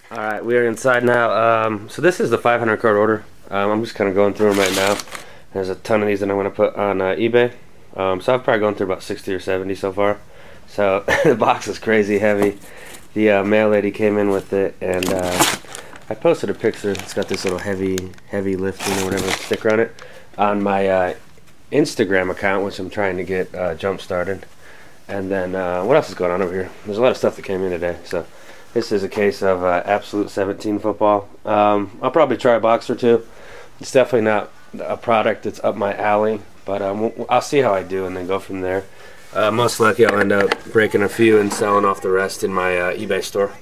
Alright, we are inside now. So this is the 500 card order. I'm just kind of going through them right now. There's a ton of these that I'm going to put on eBay. So I've probably gone through about 60 or 70 so far. So the box is crazy heavy. The mail lady came in with it, and I posted a picture. It's got this little heavy lifting or whatever sticker on it on my Instagram account, which I'm trying to get jump started. And then what else is going on over here? There's a lot of stuff that came in today. So this is a case of Absolute 17 football. I'll probably try a box or two. It's definitely not a product that's up my alley, but I'll see how I do and then go from there. Most likely I'll end up breaking a few and selling off the rest in my eBay store.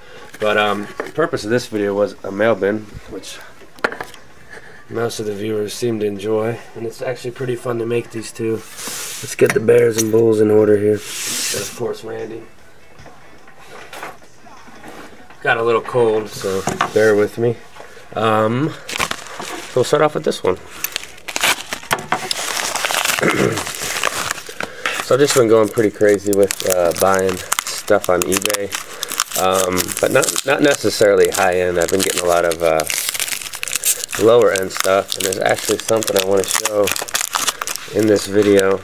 But the purpose of this video was a mail bin, which most of the viewers seem to enjoy, and it's actually pretty fun to make these two. Let's get the bears and bulls in order here. And of course Randy. Got a little cold, so bear with me. So we'll start off with this one. So I've just been going pretty crazy with buying stuff on eBay, but not necessarily high end. I've been getting a lot of lower end stuff, and there's actually something I want to show in this video.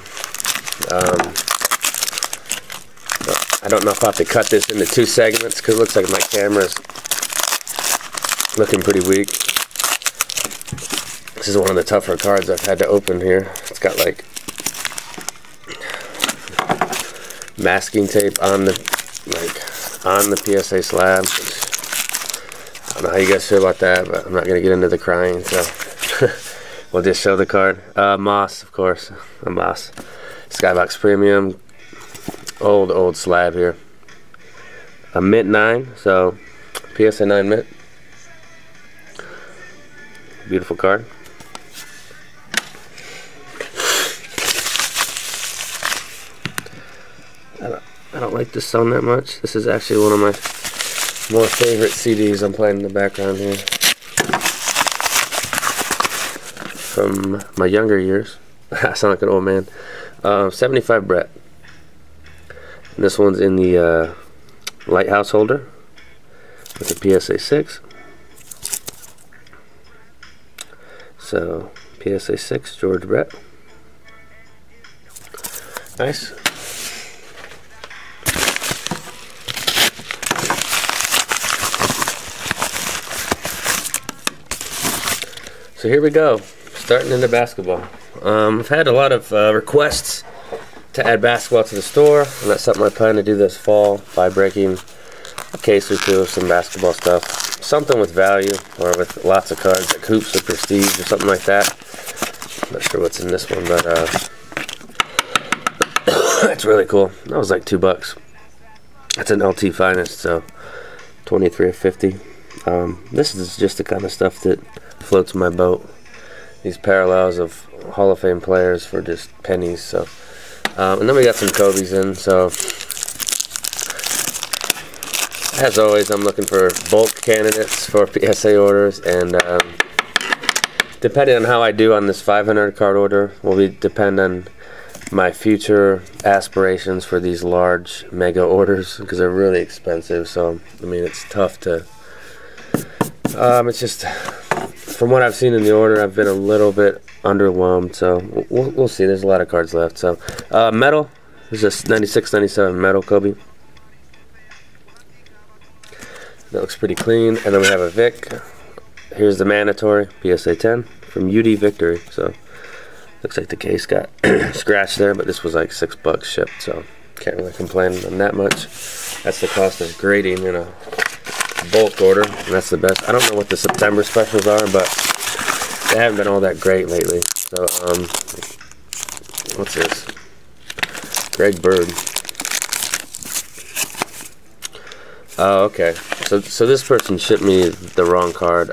I don't know if I'll have to cut this into two segments because it looks like my camera's looking pretty weak. This is one of the tougher cards I've had to open here. It's got like masking tape on the PSA slab. I don't know how you guys feel about that, but I'm not gonna get into the crying, so we'll just show the card. Moss, of course, a Moss Skybox Premium. Old slab here. A mint 9, so PSA 9 mint. Beautiful card. I don't like this song that much. This is actually one of my more favorite CDs I'm playing in the background here. From my younger years. I sound like an old man. 75 Brett. And this one's in the lighthouse holder with the PSA 6. So PSA 6 George Brett. Nice. So here we go, starting into basketball. I've had a lot of requests to add basketball to the store, and that's something I plan to do this fall by breaking a case or two of some basketball stuff. Something with value, or with lots of cards, like hoops or prestige or something like that. I'm not sure what's in this one, but it's really cool. That was like $2. That's an LT Finest, so 23 of 50. This is just the kind of stuff that floats my boat. These parallels of Hall of Fame players for just pennies. So, and then we got some Kobe's in. So, as always, I'm looking for bulk candidates for PSA orders, and depending on how I do on this 500 card order, will depend on my future aspirations for these large mega orders, because they're really expensive. So, I mean, it's tough to. It's just, from what I've seen in the order, I've been a little bit underwhelmed, so we'll see. There's a lot of cards left. So metal, this is a 96-97 metal Kobe. That looks pretty clean. And then we have a Vic. Here's the mandatory PSA 10 from UD Victory. So looks like the case got scratched there, but this was like $6 shipped, so can't really complain on that much. That's the cost of grading in a bulk order, and that's the best. I don't know what the September specials are, but they haven't been all that great lately. So what's this? Greg Bird. Oh, okay. So this person shipped me the wrong card.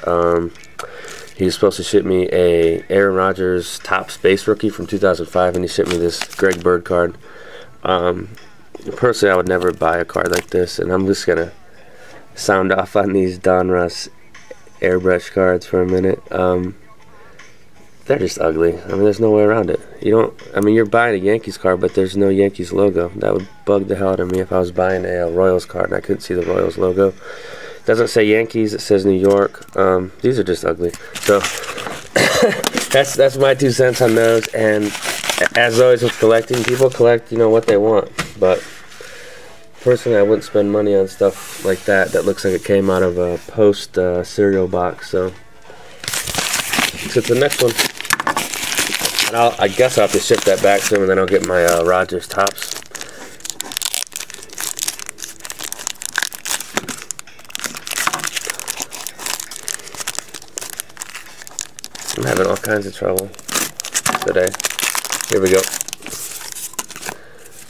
He was supposed to ship me a Aaron Rodgers top space rookie from 2005, and he shipped me this Greg Bird card. Personally, I would never buy a card like this, and I'm just gonna sound off on these Don Russ airbrush cards for a minute. They're just ugly. I mean, there's no way around it. You don't. I mean, you're buying a Yankees card, but there's no Yankees logo. That would bug the hell out of me if I was buying a Royals card and I couldn't see the Royals logo. Doesn't say Yankees, it says New York. These are just ugly. So that's my 2 cents on those. And as always with collecting, people collect, you know, what they want. But personally, I wouldn't spend money on stuff like that looks like it came out of a Post cereal box. So to the next one. And I guess I'll have to ship that back to him, and then I'll get my Rogers tops. I'm having all kinds of trouble today. Here we go.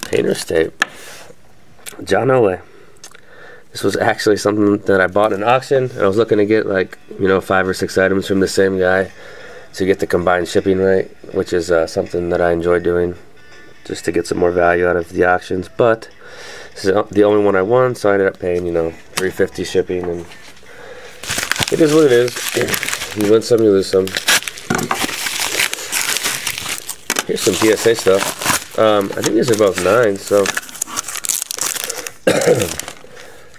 Painter's tape. John Ole. This was actually something that I bought in an auction. I was looking to get, like, you know, 5 or 6 items from the same guy to get the combined shipping rate, which is something that I enjoy doing just to get some more value out of the auctions. But this is the only one I won, so I ended up paying, you know, $3.50 shipping, and it is what it is. You win some, you lose some. Here's some PSA stuff. I think these are both 9s, so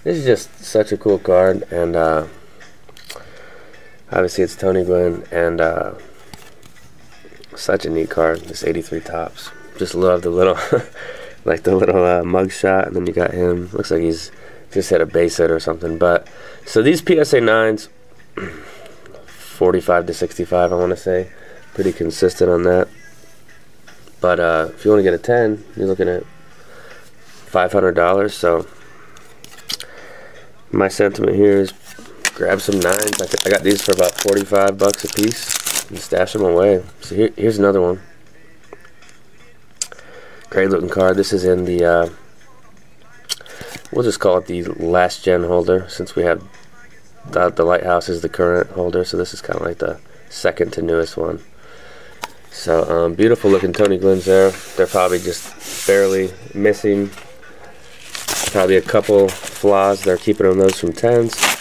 this is just such a cool card, and obviously it's Tony Gwynn, and such a neat card. This 83 tops. Just love the little, like the little mug shot, and then you got him. Looks like he's just had a base hit or something. But so these PSA 9s, 45 to 65, I want to say, pretty consistent on that. But if you want to get a 10, you're looking at $500. So my sentiment here is grab some 9s. I got these for about 45 bucks a piece and stash them away. So here's another one. Great looking card. This is in the we'll just call it the last gen holder, since we have the Lighthouse is the current holder, so this is kind of like the second to newest one. So beautiful looking Tony Gwynn's there. They're probably just barely missing, probably a couple flaws. They're keeping on those from 10s.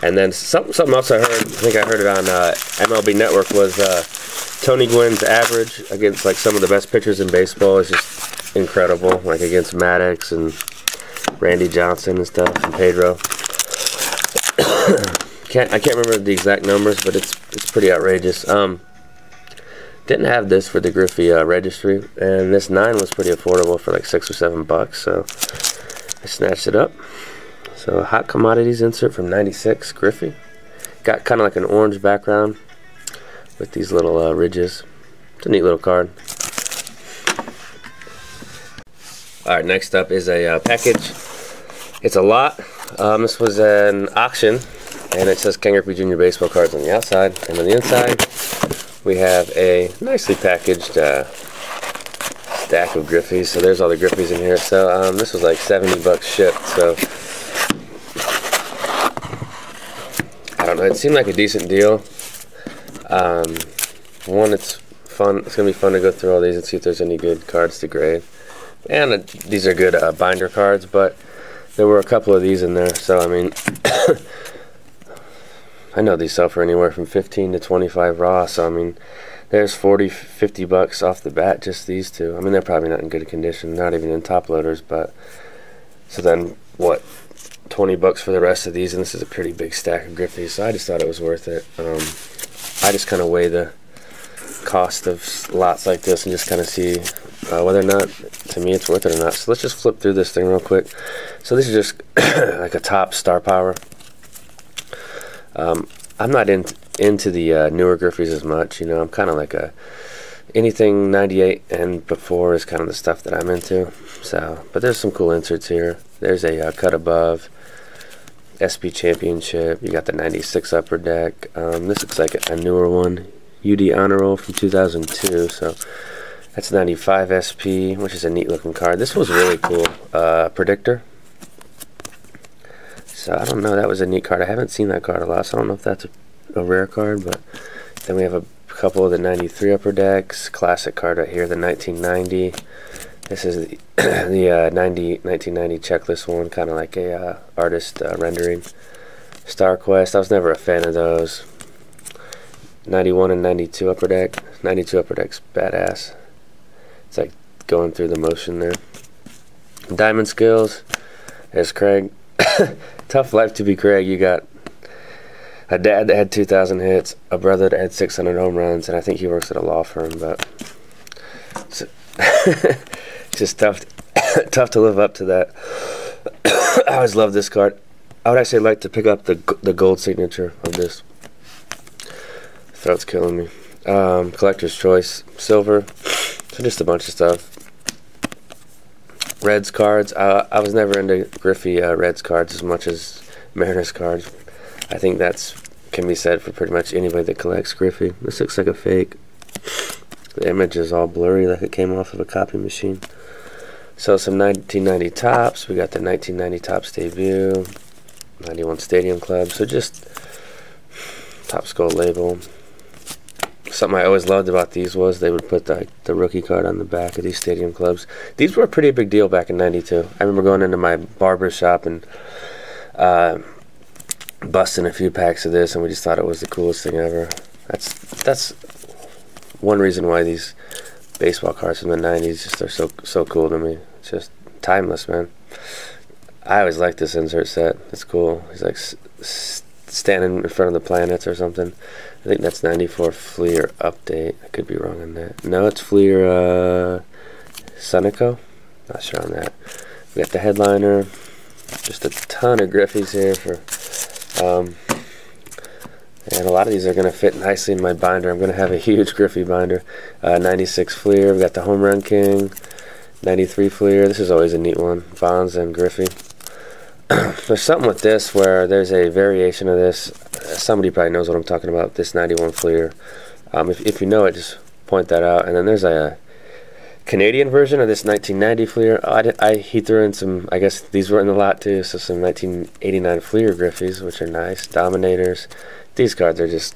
And then something else I heard, I think I heard it on MLB Network, was Tony Gwynn's average against like some of the best pitchers in baseball is just incredible, like against Maddox and Randy Johnson and stuff, and Pedro. I can't remember the exact numbers, but it's pretty outrageous. Didn't have this for the Griffey registry, and this 9 was pretty affordable for like 6 or 7 bucks, so I snatched it up. So hot commodities insert from '96 Griffey. Got kind of like an orange background with these little ridges. It's a neat little card. Alright, next up is a package. It's a lot. This was an auction, and it says Ken Griffey Jr. baseball cards on the outside, and on the inside we have a nicely packaged stack of Griffies. So there's all the Griffies in here. So this was like 70 bucks shipped, so I don't know, it seemed like a decent deal. One, it's fun. It's gonna be fun to go through all these and see if there's any good cards to grade. And these are good binder cards, but there were a couple of these in there. So I mean, I know these sell for anywhere from 15 to 25 raw. So I mean, there's 40, 50 bucks off the bat, just these two. I mean, they're probably not in good condition, not even in top loaders. But so then what? 20 bucks for the rest of these, and this is a pretty big stack of Griffies, so I just thought it was worth it. I just kind of weigh the cost of lots like this and just kind of see whether or not, to me, it's worth it or not. So let's just flip through this thing real quick. So this is just like a top star power. I'm not into the newer Griffies as much, you know. I'm kind of like anything 98 and before is kind of the stuff that I'm into. So, but there's some cool inserts here. There's a cut above, SP Championship. You got the 96 upper deck. This looks like a newer one, UD Honor Roll from 2002. So that's 95 SP, which is a neat looking card. This was really cool. Predictor. So I don't know, that was a neat card. I haven't seen that card a lot, so I don't know if that's a rare card. But then we have a couple of the 93 upper decks. Classic card right here, the 1990. This is the 1990 checklist one, kind of like a artist rendering. Star Quest, I was never a fan of those. 91 and 92 upper deck. 92 upper deck's badass. It's like going through the motion there. Diamond Skills. There's Craig. Tough life to be Craig. You got a dad that had 2,000 hits, a brother that had 600 home runs, and I think he works at a law firm. But it's just tough to live up to that. I always love this card. I would actually like to pick up the gold signature of this. Throat's killing me. Collector's Choice Silver. So just a bunch of stuff. Reds cards. I was never into Griffey Reds cards as much as Mariners cards. I think that's can be said for pretty much anybody that collects Griffey. This looks like a fake. The image is all blurry, like it came off of a copy machine. So some 1990 Topps. We got the 1990 Topps debut. 91 Stadium Club. So just Topps Gold label. Something I always loved about these was they would put the rookie card on the back of these Stadium Clubs. These were a pretty big deal back in '92. I remember going into my barber shop and busting a few packs of this, and we just thought it was the coolest thing ever. That's one reason why these baseball cards from the '90s just are so cool to me. It's just timeless, man. I always liked this insert set. It's cool. He's like standing in front of the planets or something. I think that's 94 Fleer update. I could be wrong on that. No, it's Fleer Sunico. Not sure on that. We got the headliner. Just a ton of Griffeys here and a lot of these are going to fit nicely in my binder. I'm going to have a huge Griffey binder. 96 Fleer. We got the Home Run King. 93 Fleer. This is always a neat one. Bonds and Griffey. There's something with this where there's a variation of this. Somebody probably knows what I'm talking about. This 91 Fleer. If you know it, just point that out. And then there's a Canadian version of this 1990 Fleer. He threw in some. I guess these were in the lot too. So some 1989 Fleer Griffeys, which are nice. Dominators. These cards are just.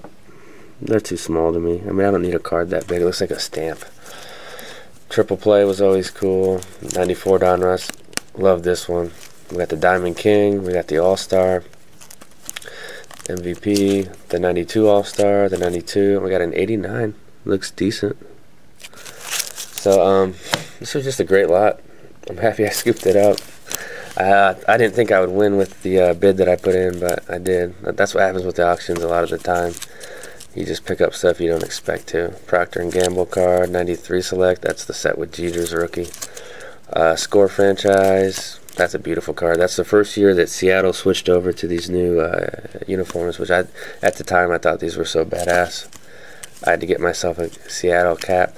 They're too small to me. I mean, I don't need a card that big. It looks like a stamp. Triple Play was always cool. 94 Donruss. Love this one. We got the Diamond King, we got the All-Star, MVP, the 92 All-Star, the 92, and we got an 89. Looks decent. So, this was just a great lot. I'm happy I scooped it up. I didn't think I would win with the bid that I put in, but I did. That's what happens with the auctions a lot of the time. You just pick up stuff you don't expect to. Procter & Gamble card, 93 Select, that's the set with Jeter's rookie. Score Franchise. That's a beautiful card. That's the first year that Seattle switched over to these new uniforms, which at the time I thought these were so badass. I had to get myself a Seattle cap.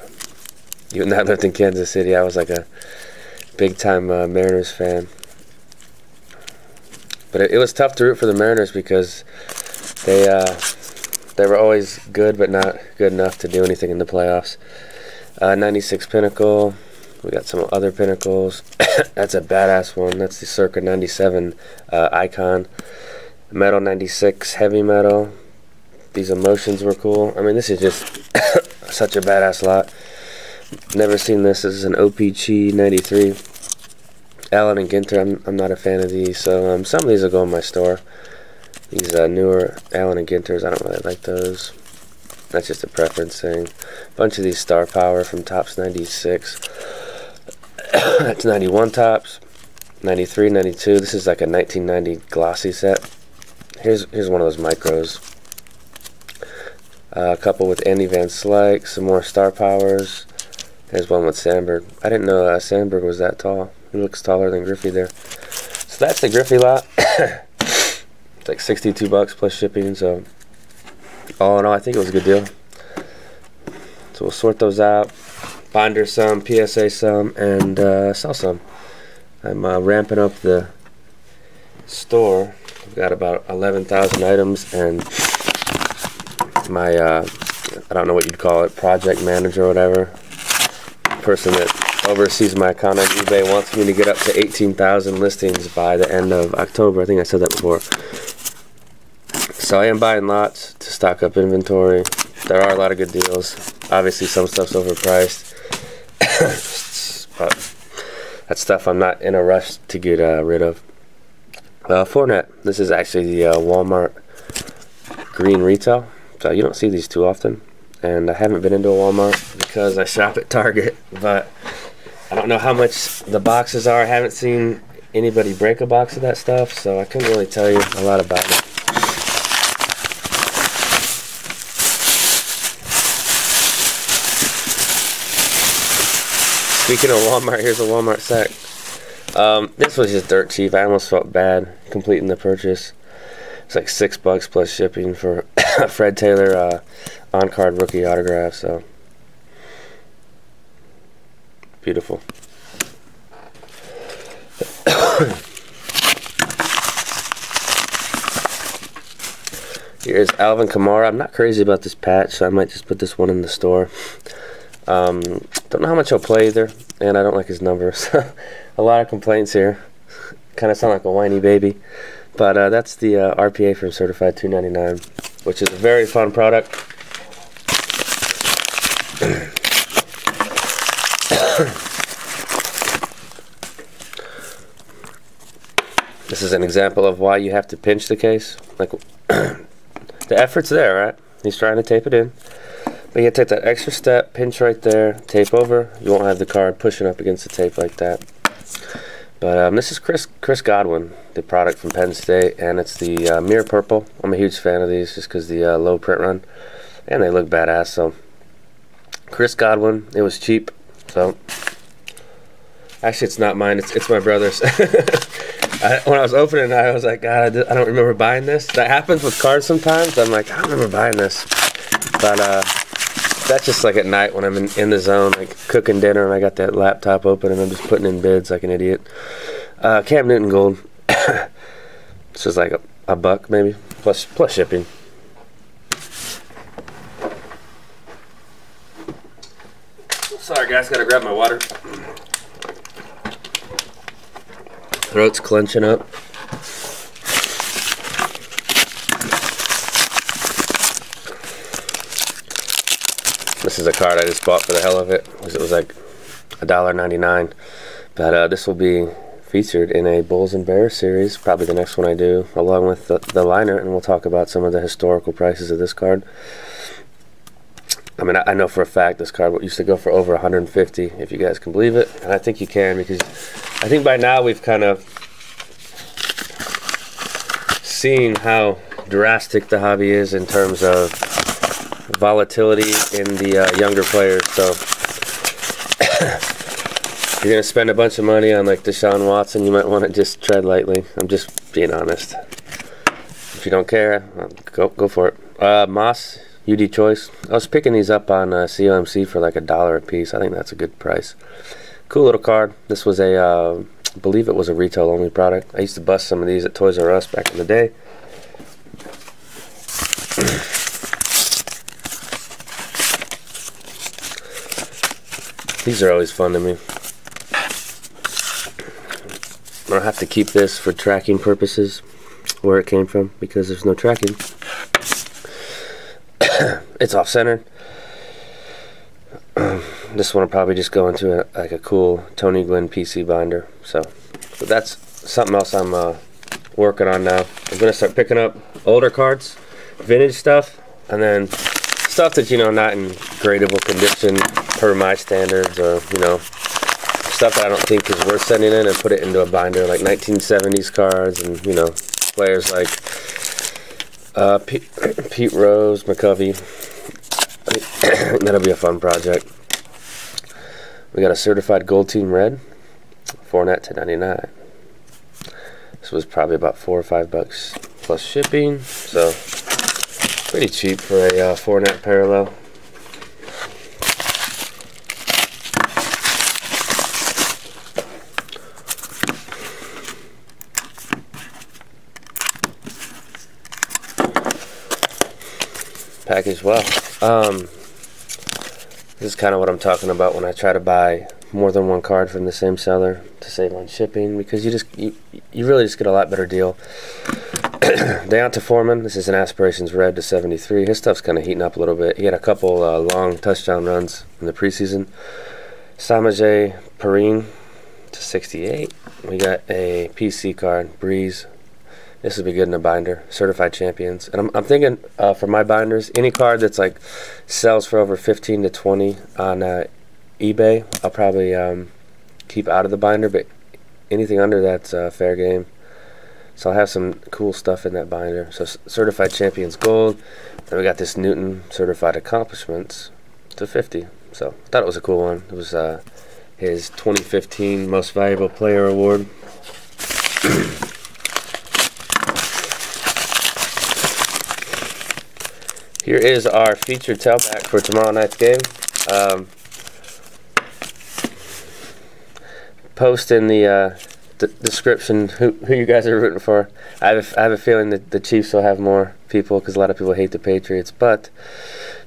Even though I lived in Kansas City, I was like a big-time Mariners fan. But it was tough to root for the Mariners because they were always good, but not good enough to do anything in the playoffs. 96 Pinnacle. We got some other Pinnacles. That's a badass one. That's the circa 97 Icon. Metal 96 Heavy Metal. These emotions were cool. I mean, this is just such a badass lot. Never seen this. This is an OPG 93. Allen and Ginter. I'm not a fan of these, so some of these will go in my store. These newer Allen and Ginters, I don't really like those. That's just a preference thing. Bunch of these Star Power from Topps 96. That's 91 Topps, 93, 92. This is like a 1990 glossy set. Here's one of those micros. A couple with Andy Van Slyke, some more Star Powers. There's one with Sandberg. I didn't know Sandberg was that tall. He looks taller than Griffey there. So that's the Griffey lot. It's like 62 bucks plus shipping. So all in all, I think it was a good deal. So we'll sort those out. Binder some, PSA some, and sell some. I'm ramping up the store. I've got about 11,000 items, and my, I don't know what you'd call it, project manager or whatever, person that oversees my account on eBay wants me to get up to 18,000 listings by the end of October. I think I said that before. So I am buying lots to stock up inventory. There are a lot of good deals. Obviously, some stuff's overpriced. But that's stuff I'm not in a rush to get rid of. Fournette. This is actually the Walmart green retail. So you don't see these too often. And I haven't been into a Walmart because I shop at Target. But I don't know how much the boxes are. I haven't seen anybody break a box of that stuff, so I couldn't really tell you a lot about it. Speaking of Walmart, here's a Walmart sack. This was just dirt cheap. I almost felt bad completing the purchase. It's like $6 plus shipping for a Fred Taylor on-card rookie autograph. So beautiful. Here's Alvin Kamara. I'm not crazy about this patch, so I might just put this one in the store. Don't know how much he'll play either, and I don't like his numbers. A lot of complaints here. Kind of sound like a whiny baby. But that's the RPA from Certified 299, which is a very fun product. This is an example of why you have to pinch the case. Like, the effort's there, right? He's trying to tape it in. But you take that extra step, pinch right there, tape over. You won't have the card pushing up against the tape like that. But this is Chris Godwin, the product from Penn State, and it's the mirror purple. I'm a huge fan of these just because the low print run, and they look badass. So Chris Godwin, it was cheap. So actually, it's not mine. It's my brother's. When I was opening it, I was like, God, I don't remember buying this. That happens with cards sometimes. I'm like, I don't remember buying this. But that's just like at night when I'm in the zone, like cooking dinner, and I got that laptop open and I'm just putting in bids like an idiot. Cam Newton gold. This is like a buck maybe, plus shipping. Sorry guys, gotta grab my water. Throat's clenching up. This is a card I just bought for the hell of it, because it was like $1.99. But this will be featured in a Bulls and Bears series, probably the next one I do, along with the liner, and we'll talk about some of the historical prices of this card. I mean, I know for a fact this card used to go for over $150, if you guys can believe it, and I think you can, because I think by now we've kind of seen how drastic the hobby is in terms of volatility in the younger players. So if you're gonna spend a bunch of money on like Deshaun Watson, you might want to just tread lightly. I'm just being honest. If you don't care, go for it. Moss UD Choice. I was picking these up on COMC for like $1 a piece. I think that's a good price. Cool little card. This was a I believe it was a retail only product. I used to bust some of these at Toys R Us back in the day. These are always fun to me. I don't have to keep this for tracking purposes, where it came from, because there's no tracking. It's off-centered. This one will probably just go into like a cool Tony Gwynn PC binder. So that's something else I'm working on now. I'm going to start picking up older cards, vintage stuff, and then stuff that's, you know, not in gradable condition per my standards, or, you know, stuff that I don't think is worth sending in, and put it into a binder, like 1970s cards, and, you know, players like Pete Rose, McCovey. That'll be a fun project. We got a certified gold team red, 4-net to 99. This was probably about $4 or $5 plus shipping, so pretty cheap for a 4-net parallel. Package well. This is kind of what I'm talking about when I try to buy more than one card from the same seller to save on shipping, because you really just get a lot better deal. Deonta Foreman, this is an Aspirations Red to 73. His stuff's kind of heating up a little bit. He had a couple long touchdown runs in the preseason. Samaje Perine to 68. We got a PC card, Breeze. This would be good in a binder. Certified Champions. And I'm thinking for my binders, any card that's like sells for over 15 to 20 on eBay, I'll probably keep out of the binder, but anything under that's fair game. So I'll have some cool stuff in that binder. So Certified Champions Gold. Then we got this Newton Certified Accomplishments to 50. So I thought it was a cool one. It was his 2015 Most Valuable Player Award. Here is our featured tailback for tomorrow night's game. Post in the description who you guys are rooting for. I have a feeling that the Chiefs will have more people because a lot of people hate the Patriots. But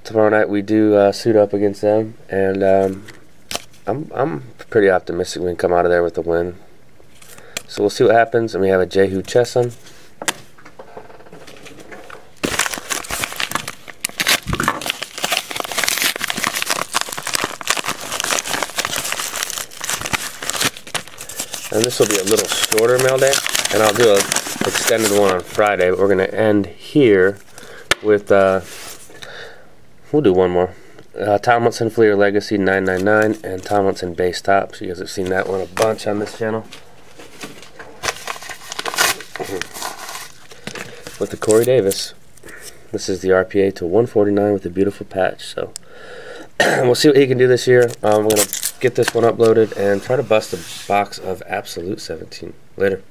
tomorrow night we do suit up against them, and I'm pretty optimistic we can come out of there with a win. So we'll see what happens. And we have a Jehu Chesson. And this will be a little shorter mail day, and I'll do an extended one on Friday, but we're going to end here with, we'll do one more. Tomlinson Fleer Legacy 999 and Tomlinson Base Top. So you guys have seen that one a bunch on this channel. With the Corey Davis. This is the RPA to 149 with a beautiful patch. So we'll see what he can do this year. We're going to get this one uploaded and try to bust a box of Absolute 17. Later.